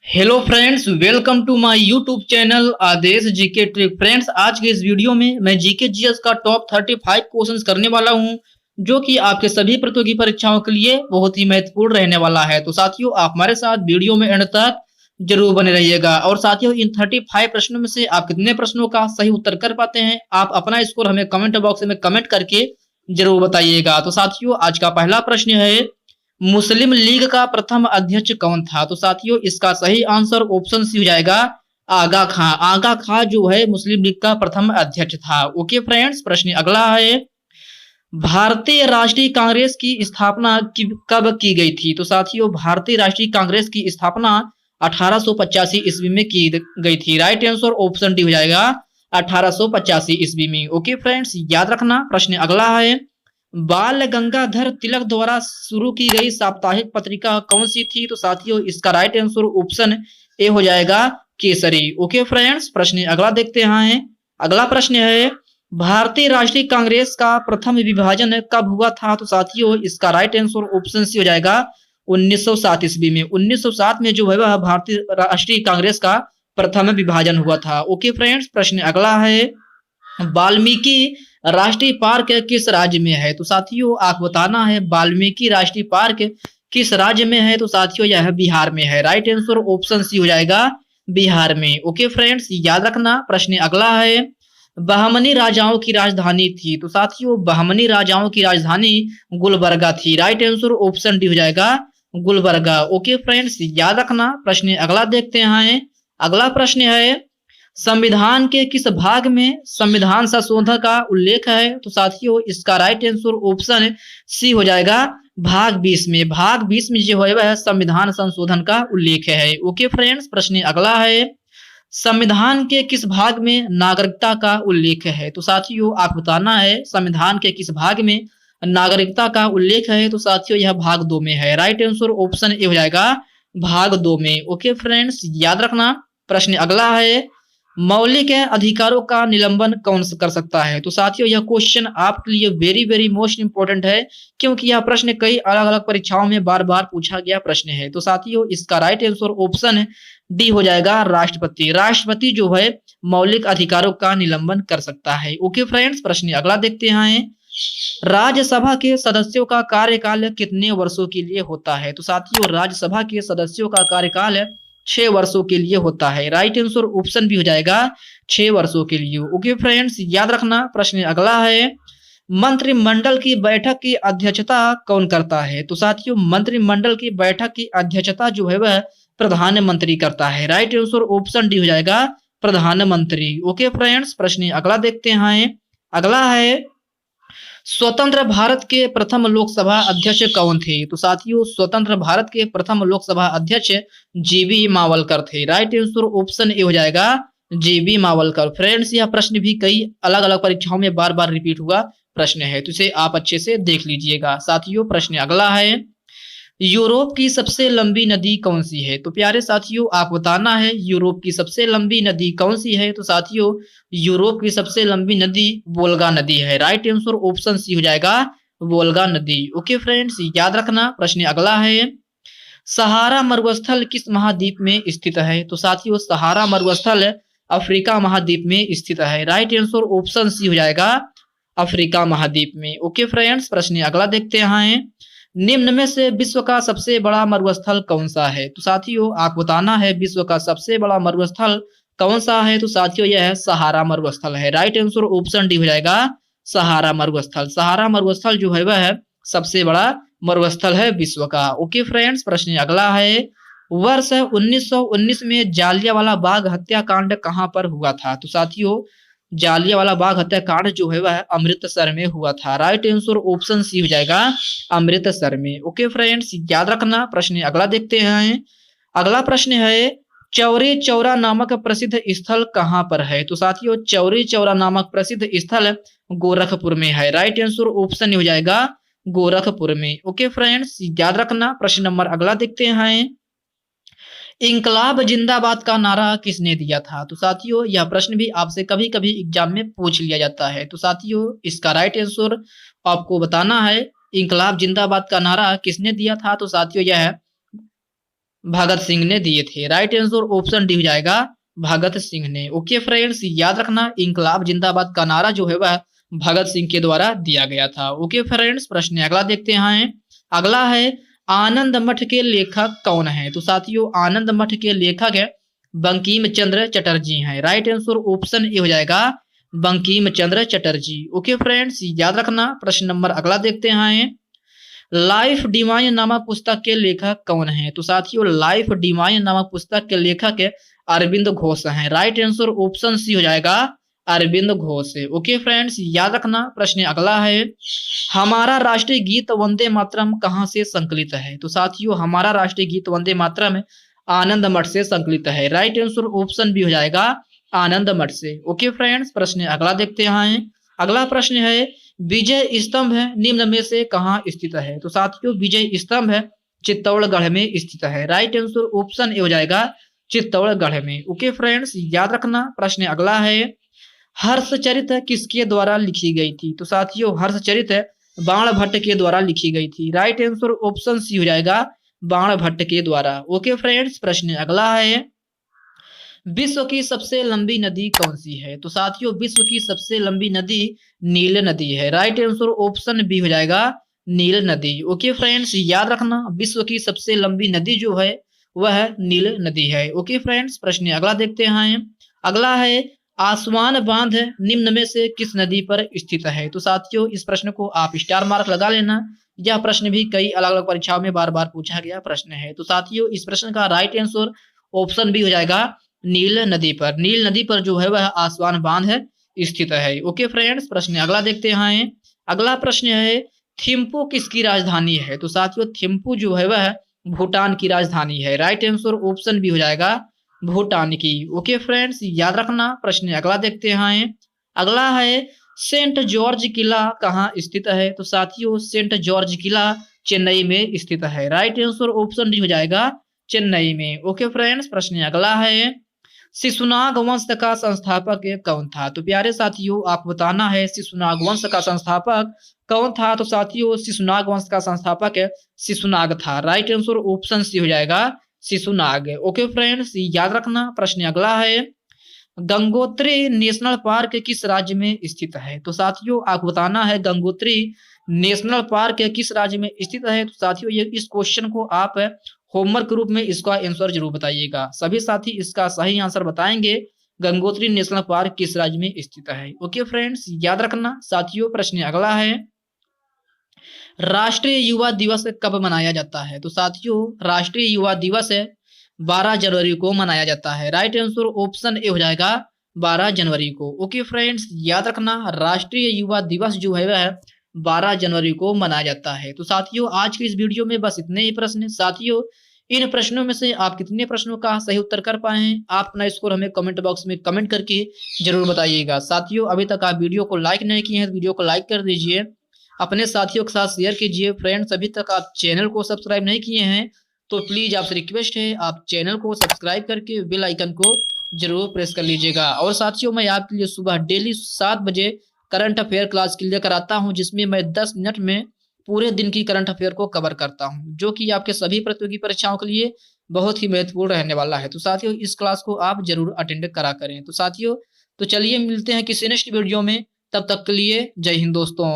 Hello friends, welcome to my YouTube channel Adesh GK trick. Friends, आज के इस video में मैं जीके जीएस का टॉप 35 क्वेश्चंस करने वाला हूं, जो कि आपके सभी प्रतियोगी परीक्षाओं के लिए बहुत ही महत्वपूर्ण रहने वाला है। तो साथियों, आप हमारे साथ वीडियो में एंड तक जरूर बने रहिएगा। और साथियों, इन 35 प्रश्नों में से आप कितने प्रश्नों का सही उत्तर कर पाते हैं, आप अपना स्कोर हमें कमेंट बॉक्स में कमेंट करके जरूर बताइएगा। तो साथियों, आज का पहला प्रश्न है, मुस्लिम लीग का प्रथम अध्यक्ष कौन था? तो साथियों, इसका सही आंसर ऑप्शन सी हो जाएगा आगा खां। आगा खां जो है मुस्लिम लीग का प्रथम अध्यक्ष था। ओके फ्रेंड्स, प्रश्न अगला है, भारतीय राष्ट्रीय कांग्रेस की स्थापना कब की गई थी? तो साथियों, भारतीय राष्ट्रीय कांग्रेस की स्थापना 1885 ईस्वी में की गई थी। राइट आंसर ऑप्शन डी हो जाएगा 1885 ईस्वी में। ओके फ्रेंड्स, याद रखना। प्रश्न अगला है, बाल गंगाधर तिलक द्वारा शुरू की गई साप्ताहिक पत्रिका कौन सी थी? तो साथियों, इसका राइट आंसर ऑप्शन ए हो जाएगा केसरी। ओके फ्रेंड्स, प्रश्न अगला देखते हैं। अगला प्रश्न है, भारतीय राष्ट्रीय कांग्रेस का प्रथम विभाजन कब हुआ था? तो साथियों, इसका राइट आंसर ऑप्शन सी हो जाएगा 1907 ईस्वी में। 1907 में जो है वह भारतीय राष्ट्रीय कांग्रेस का प्रथम विभाजन हुआ था। ओके फ्रेंड्स, प्रश्न अगला है, वाल्मीकि राष्ट्रीय पार्क किस राज्य में है? तो साथियों, आपको बताना है वाल्मीकि राष्ट्रीय पार्क किस राज्य में है। तो साथियों, यह बिहार में है। राइट आंसर ऑप्शन सी हो जाएगा बिहार में। ओके फ्रेंड्स, याद रखना। प्रश्न अगला है, बहमनी राजाओं की राजधानी थी? तो साथियों, बहमनी राजाओं की राजधानी गुलबर्गा थी। राइट आंसर ऑप्शन डी हो जाएगा गुलबर्गा। ओके फ्रेंड्स, याद रखना। प्रश्न अगला देखते हैं। अगला प्रश्न है, संविधान के किस भाग में संविधान संशोधन का उल्लेख है? तो साथियों, इसका राइट आंसर ऑप्शन सी हो जाएगा भाग 20 में। भाग 20 में जो है वह संविधान संशोधन का उल्लेख है। ओके फ्रेंड्स, प्रश्न अगला है, संविधान के किस भाग में नागरिकता का उल्लेख है? तो साथियों, आप बताना है संविधान के किस भाग में नागरिकता का उल्लेख है। तो साथियों, यह भाग 2 में है। राइट आंसर ऑप्शन ए हो जाएगा भाग 2 में। ओके फ्रेंड्स, याद रखना। प्रश्न अगला है, मौलिक अधिकारों का निलंबन कौन कर सकता है? तो साथियों, यह क्वेश्चन आपके लिए वेरी वेरी मोस्ट इंपोर्टेंट है, क्योंकि यह प्रश्न कई अलग अलग परीक्षाओं में बार बार पूछा गया प्रश्न है। तो साथियों, इसका राइट आंसर ऑप्शन डी हो जाएगा राष्ट्रपति। राष्ट्रपति जो है मौलिक अधिकारों का निलंबन कर सकता है। ओके फ्रेंड्स, प्रश्न अगला देखते हैं। राज्यसभा के सदस्यों का कार्यकाल कितने वर्षों के लिए होता है? तो साथियों, राज्यसभा के सदस्यों का कार्यकाल 6 वर्षों के लिए होता है। राइट आंसर ऑप्शन भी हो जाएगा 6 वर्षों के लिए। ओके फ्रेंड्स, याद रखना। प्रश्न अगला है, मंत्रिमंडल की बैठक की अध्यक्षता कौन करता है? तो साथियों, मंत्रिमंडल की बैठक की अध्यक्षता जो है वह प्रधानमंत्री करता है। राइट आंसर ऑप्शन डी हो जाएगा प्रधानमंत्री। ओके फ्रेंड्स, प्रश्न अगला देखते हैं। अगला है, स्वतंत्र भारत के प्रथम लोकसभा अध्यक्ष कौन थे? तो साथियों, स्वतंत्र भारत के प्रथम लोकसभा अध्यक्ष जीबी मावलकर थे। राइट आंसर ऑप्शन ए हो जाएगा जीबी मावलकर। फ्रेंड्स, यह प्रश्न भी कई अलग अलग परीक्षाओं में बार बार रिपीट हुआ प्रश्न है, तो इसे आप अच्छे से देख लीजिएगा। साथियों, प्रश्न अगला है, यूरोप की सबसे लंबी नदी कौन सी है? तो प्यारे साथियों, आप बताना है यूरोप की सबसे लंबी नदी कौन सी है। तो साथियों, यूरोप की सबसे लंबी नदी वोल्गा नदी है। राइट आंसर ऑप्शन सी हो जाएगा वोल्गा नदी। ओके फ्रेंड्स, याद रखना। प्रश्न अगला है, सहारा मरुस्थल किस महाद्वीप में स्थित है? तो साथियों, सहारा मरुस्थल अफ्रीका महाद्वीप में स्थित है। राइट आंसर ऑप्शन सी हो जाएगा अफ्रीका महाद्वीप में। ओके फ्रेंड्स, प्रश्न अगला देखते हैं। निम्न में से विश्व का सबसे बड़ा मरुस्थल कौन सा है? तो साथियों, आप बताना है विश्व का सबसे बड़ा मरुस्थल कौन सा है। तो साथियों, यह है सहारा मरुस्थल है। राइट आंसर ऑप्शन डी हो जाएगा सहारा मरुस्थल। सहारा मरुस्थल जो है वह सबसे बड़ा मरुस्थल है विश्व का। ओके फ्रेंड्स, प्रश्न अगला है, वर्ष 1919 में जालियांवाला बाग हत्याकांड कहां पर हुआ था? तो साथियों, जालियांवाला बाग हत्याकांड जो है वह अमृतसर में हुआ था। राइट आंसर ऑप्शन सी हो जाएगा अमृतसर में। ओके फ्रेंड्स, याद रखना। प्रश्न अगला देखते हैं। अगला प्रश्न है, चौरी चौरा नामक प्रसिद्ध स्थल कहां पर है? तो साथियों, चौरी चौरा नामक प्रसिद्ध स्थल गोरखपुर में है। राइट आंसर ऑप्शन हो जाएगा गोरखपुर में। ओके फ्रेंड्स, याद रखना। प्रश्न नंबर अगला देखते हैं, इंकलाब जिंदाबाद का नारा किसने दिया था? तो साथियों, यह प्रश्न भी आपसे कभी कभी एग्जाम में पूछ लिया जाता है। तो साथियों, इसका राइट आंसर आपको बताना है इंकलाब जिंदाबाद का नारा किसने दिया था। तो साथियों, यह भगत सिंह ने दिए थे। राइट आंसर ऑप्शन डी हो जाएगा भगत सिंह ने। ओके फ्रेंड्स, याद रखना इंकलाब जिंदाबाद का नारा जो है वह भगत सिंह के द्वारा दिया गया था। ओके फ्रेंड्स, प्रश्न अगला देखते हैं। अगला है आनंद मठ के लेखक कौन है? तो साथियों आनंद मठ के लेखक है बंकिम चंद्र चटर्जी हैं। राइट आंसर ऑप्शन ए हो जाएगा बंकिम चंद्र चटर्जी। ओके फ्रेंड्स, याद रखना। प्रश्न नंबर अगला देखते हैं। लाइफ डिवाइन नामक पुस्तक के लेखक कौन है? तो साथियों लाइफ डिवाइन नामक पुस्तक के लेखक है अरविंद घोष हैं। राइट आंसर ऑप्शन सी हो जाएगा अरविंद घोष। ओके फ्रेंड्स, याद रखना। प्रश्न अगला है हमारा राष्ट्रीय गीत वंदे मातरम कहाँ से संकलित है? तो साथियों हमारा राष्ट्रीय गीत वंदे मातरम आनंद मठ से संकलित है। राइट आंसर ऑप्शन बी हो जाएगा आनंद मठ से। ओके फ्रेंड्स, प्रश्न अगला देखते हैं। अगला प्रश्न है विजय स्तंभ निम्न में से कहाँ स्थित है? तो साथियों विजय स्तंभ चित्तौड़गढ़ में स्थित है। राइट आंसर ऑप्शन ए हो जाएगा चित्तौड़गढ़ में। ओके फ्रेंड्स, याद रखना। प्रश्न अगला है हर्षचरित किसके द्वारा लिखी गई थी? तो साथियों हर्षचरित बाण भट्ट के द्वारा लिखी गई थी। राइट आंसर ऑप्शन सी हो जाएगा बाण भट्ट के द्वारा। ओके फ्रेंड्स, प्रश्न अगला है विश्व की सबसे लंबी नदी कौन सी है? तो साथियों विश्व की सबसे लंबी नदी नील नदी है। राइट आंसर ऑप्शन बी हो जाएगा नील नदी। ओके फ्रेंड्स, याद रखना विश्व की सबसे लंबी नदी जो है वह नील नदी है। ओके फ्रेंड्स, प्रश्न अगला देखते हैं। अगला है आसवान बांध निम्न में से किस नदी पर स्थित है? तो साथियों इस प्रश्न को आप स्टार मार्क लगा लेना। यह प्रश्न भी कई अलग अलग परीक्षाओं में बार बार पूछा गया प्रश्न है। तो साथियों इस प्रश्न का राइट आंसर ऑप्शन बी हो जाएगा नील नदी पर। नील नदी पर जो है वह आसवान बांध स्थित है। ओके फ्रेंड्स, प्रश्न अगला देखते हैं। अगला प्रश्न है थिम्पू किसकी राजधानी है? तो साथियों थिम्पू जो है वह भूटान की राजधानी है। राइट आंसर ऑप्शन बी हो जाएगा भूटान की। ओके फ्रेंड्स, याद रखना। प्रश्न अगला देखते हैं। अगला है सेंट जॉर्ज किला कहाँ स्थित है? तो साथियों सेंट जॉर्ज किला चेन्नई में स्थित है। राइट आंसर ऑप्शन डी हो जाएगा चेन्नई में। ओके फ्रेंड्स, प्रश्न अगला है शिशुनाग वंश का संस्थापक कौन था? तो प्यारे साथियों आपको बताना है शिशुनाग वंश का संस्थापक कौन था? तो साथियों शिशुनाग वंश का संस्थापक शिशुनाग था। राइट आंसर ऑप्शन सी हो जाएगा शिशुनाग। ओके फ्रेंड्स, याद रखना। प्रश्न अगला है गंगोत्री नेशनल पार्क किस राज्य में स्थित है? तो साथियों आपको बताना है गंगोत्री नेशनल पार्क किस राज्य में स्थित है। तो साथियों ये इस क्वेश्चन को आप होमवर्क के रूप में इसका आंसर जरूर बताइएगा। सभी साथी इसका सही आंसर बताएंगे गंगोत्री नेशनल पार्क किस राज्य में स्थित है। ओके फ्रेंड्स, याद रखना। साथियों प्रश्न अगला है राष्ट्रीय युवा दिवस कब मनाया जाता है? तो साथियों राष्ट्रीय युवा दिवस 12 जनवरी को मनाया जाता है। राइट आंसर ऑप्शन ए हो जाएगा 12 जनवरी को। ओके फ्रेंड्स, याद रखना राष्ट्रीय युवा दिवस जो है वह 12 जनवरी को मनाया जाता है। तो साथियों आज की इस वीडियो में बस इतने ही प्रश्न। साथियों इन प्रश्नों में से आप कितने प्रश्नों का सही उत्तर कर पाए हैं आप अपना स्कोर हमें कमेंट बॉक्स में कमेंट करके जरूर बताइएगा। साथियों अभी तक आप वीडियो को लाइक नहीं किए हैं तो वीडियो को लाइक कर दीजिए, अपने साथियों के साथ शेयर कीजिए। फ्रेंड्स अभी तक आप चैनल को सब्सक्राइब नहीं किए हैं तो प्लीज आपसे रिक्वेस्ट है आप चैनल को सब्सक्राइब करके बेल आइकन को जरूर प्रेस कर लीजिएगा। और साथियों मैं आपके लिए सुबह डेली 7 बजे करंट अफेयर क्लास लेकर आता हूं जिसमें मैं 10 मिनट में पूरे दिन की करंट अफेयर को कवर करता हूं जो कि आपके सभी प्रतियोगी परीक्षाओं के लिए बहुत ही महत्वपूर्ण रहने वाला है। तो साथियों इस क्लास को आप जरूर अटेंड करा करें। तो साथियों तो चलिए मिलते हैं किसी नेक्स्ट वीडियो में, तब तक के लिए जय हिंद दोस्तों।